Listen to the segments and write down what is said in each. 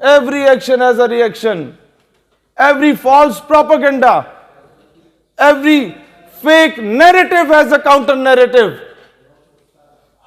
Every action has a reaction. Every false propaganda, every fake narrative has a counter narrative.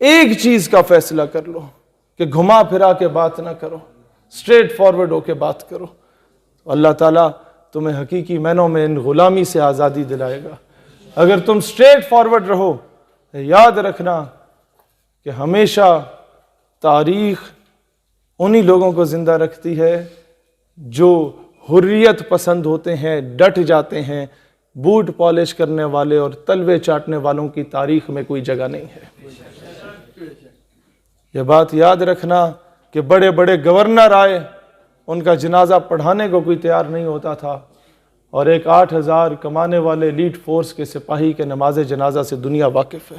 ایک چیز کا فیصلہ کر لو کہ گھما پھرا کے بات نہ کرو، اسٹریٹ فارورڈ ہو کے بات کرو، اللہ تعالیٰ تمہیں حقیقی معنوں میں ان غلامی سے آزادی دلائے گا۔ اگر تم اسٹریٹ فارورڈ رہو، یاد رکھنا کہ ہمیشہ تاریخ انہی لوگوں کو زندہ رکھتی ہے جو حریت پسند ہوتے ہیں، ڈٹ جاتے ہیں۔ بوٹ پالش کرنے والے اور تلوے چاٹنے والوں کی تاریخ میں کوئی جگہ نہیں ہے۔ یہ بات یاد رکھنا کہ بڑے بڑے گورنر آئے، ان کا جنازہ پڑھانے کو کوئی تیار نہیں ہوتا تھا، اور ایک 8,000 کمانے والے ایلیٹ فورس کے سپاہی کے نماز جنازہ سے دنیا واقف ہے۔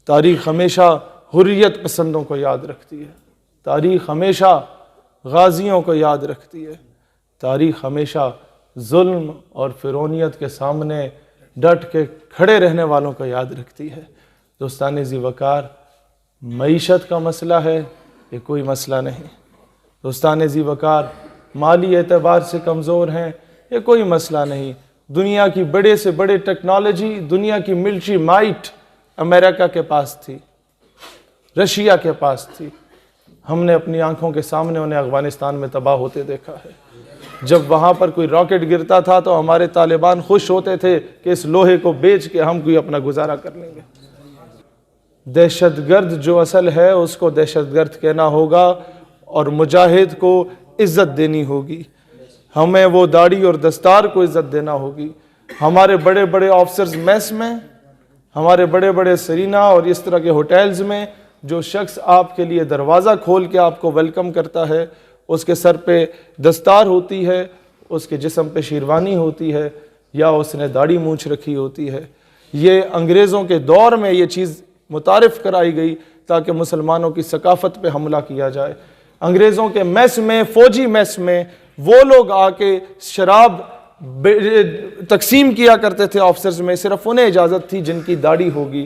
تاریخ ہمیشہ حریت پسندوں کو یاد رکھتی ہے، تاریخ ہمیشہ غازیوں کو یاد رکھتی ہے، تاریخ ہمیشہ ظلم اور فرعونیت کے سامنے ڈٹ کے کھڑے رہنے والوں کو یاد رکھتی ہے۔ دوستان ذی وقار، معیشت کا مسئلہ ہے، یہ کوئی مسئلہ نہیں۔ دوستان ذی وقار، مالی اعتبار سے کمزور ہیں، یہ کوئی مسئلہ نہیں۔ دنیا کی بڑے سے بڑے ٹیکنالوجی، دنیا کی ملٹری مائٹ امریکہ کے پاس تھی، رشیا کے پاس تھی۔ ہم نے اپنی آنکھوں کے سامنے انہیں افغانستان میں تباہ ہوتے دیکھا ہے۔ جب وہاں پر کوئی راکٹ گرتا تھا تو ہمارے طالبان خوش ہوتے تھے کہ اس لوہے کو بیچ کے ہم کوئی اپنا گزارا کر لیں گے۔ دہشت گرد جو اصل ہے اس کو دہشت گرد کہنا ہوگا، اور مجاہد کو عزت دینی ہوگی۔ ہمیں وہ داڑھی اور دستار کو عزت دینا ہوگی۔ ہمارے بڑے بڑے آفیسرز میس میں، ہمارے بڑے بڑے سرینا اور اس طرح کے ہوٹلز میں جو شخص آپ کے لیے دروازہ کھول کے آپ کو ویلکم کرتا ہے، اس کے سر پہ دستار ہوتی ہے، اس کے جسم پہ شیروانی ہوتی ہے، یا اس نے داڑھی مونچھ رکھی ہوتی ہے۔ یہ انگریزوں کے دور میں یہ چیز متعارف کرائی گئی تاکہ مسلمانوں کی ثقافت پہ حملہ کیا جائے۔ انگریزوں کے میس میں، فوجی میس میں وہ لوگ آ کے شراب تقسیم کیا کرتے تھے آفیسرز میں، صرف انہیں اجازت تھی جن کی داڑھی ہوگی،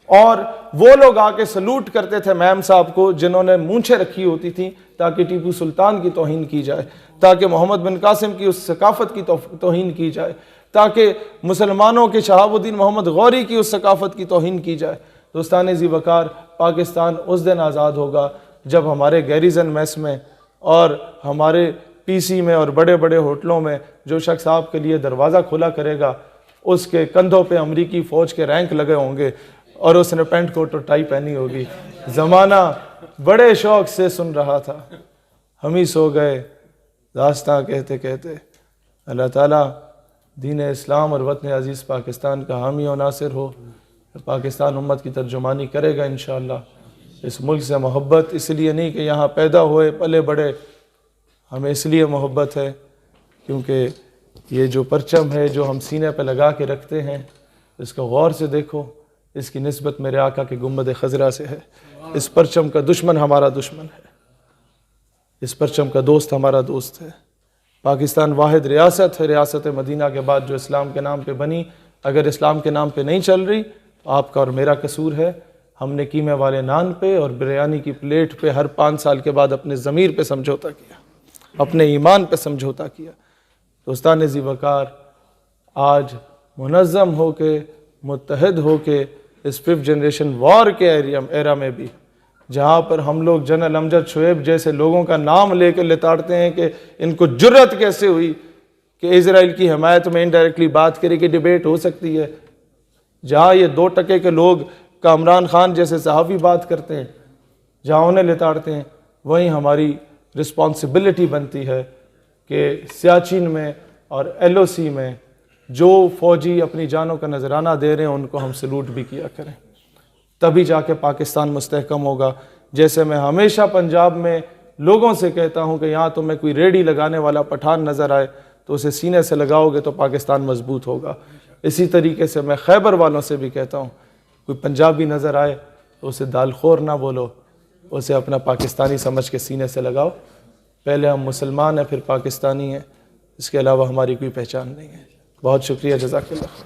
اور وہ لوگ آ کے سلوٹ کرتے تھے میم صاحب کو جنہوں نے مونچھیں رکھی ہوتی تھیں، تاکہ ٹیپو سلطان کی توہین کی جائے، تاکہ محمد بن قاسم کی اس ثقافت کی توہین کی جائے، تاکہ مسلمانوں کے شہاب الدین محمد غوری کی اس ثقافت کی توہین کی جائے۔ دوستان ذی وقار، پاکستان اس دن آزاد ہوگا جب ہمارے گیریزن میس میں اور ہمارے پی سی میں اور بڑے بڑے ہوٹلوں میں جو شخص آپ کے لیے دروازہ کھلا کرے گا، اس کے کندھوں پہ امریکی فوج کے رینک لگے ہوں گے اور اس نے پینٹ کوٹ اور ٹائی پہنی ہوگی۔ زمانہ بڑے شوق سے سن رہا تھا، ہم ہی سو گئے داستاں کہتے کہتے۔ اللہ تعالیٰ دین اسلام اور وطن عزیز پاکستان کا حامی و ناصر ہو۔ پاکستان امت کی ترجمانی کرے گا انشاءاللہ۔ اس ملک سے محبت اس لیے نہیں کہ یہاں پیدا ہوئے پلے بڑے، ہمیں اس لیے محبت ہے کیونکہ یہ جو پرچم ہے جو ہم سینے پہ لگا کے رکھتے ہیں، اس کو غور سے دیکھو، اس کی نسبت میرے آقا کے گنبد خضرا سے ہے۔ اس پرچم کا دشمن ہمارا دشمن ہے، اس پرچم کا دوست ہمارا دوست ہے۔ پاکستان واحد ریاست ہے ریاست مدینہ کے بعد جو اسلام کے نام پہ بنی، اگر اسلام کے نام پہ نہیں چل رہی تو آپ کا اور میرا قصور ہے۔ ہم نے قیمے والے نان پہ اور بریانی کی پلیٹ پہ ہر 5 سال کے بعد اپنے ضمیر پہ سمجھوتا کیا، اپنے ایمان پہ سمجھوتا کیا۔ دوستان ذی وقار، آج منظم ہو کے، متحد ہو کے، اس 5th جنریشن وار کے ایرا میں بھی، جہاں پر ہم لوگ جنرل امجد شعیب جیسے لوگوں کا نام لے کے لتاڑتے ہیں کہ ان کو جرت کیسے ہوئی کہ اسرائیل کی حمایت میں انڈائریکٹلی بات کرے کہ ڈیبیٹ ہو سکتی ہے، جہاں یہ 2 ٹکے کے لوگ کامران خان جیسے صحافی بات کرتے ہیں، جہاں انہیں لتاڑتے ہیں، وہیں ہماری رسپانسبلٹی بنتی ہے کہ سیاچن میں اور ایل او سی میں جو فوجی اپنی جانوں کا نذرانہ دے رہے ہیں ان کو ہم سلوٹ بھی کیا کریں، تبھی جا کے پاکستان مستحکم ہوگا۔ جیسے میں ہمیشہ پنجاب میں لوگوں سے کہتا ہوں کہ یہاں تمہیں کوئی ریڈی لگانے والا پٹھان نظر آئے تو اسے سینے سے لگاؤ گے تو پاکستان مضبوط ہوگا۔ اسی طریقے سے میں خیبر والوں سے بھی کہتا ہوں، کوئی پنجابی نظر آئے تو اسے دال خور نہ بولو، اسے اپنا پاکستانی سمجھ کے سینے سے لگاؤ۔ پہلے ہم مسلمان ہیں، پھر پاکستانی ہیں، اس کے علاوہ ہماری کوئی پہچان نہیں ہے۔ بہت شکریہ، جزاک اللہ۔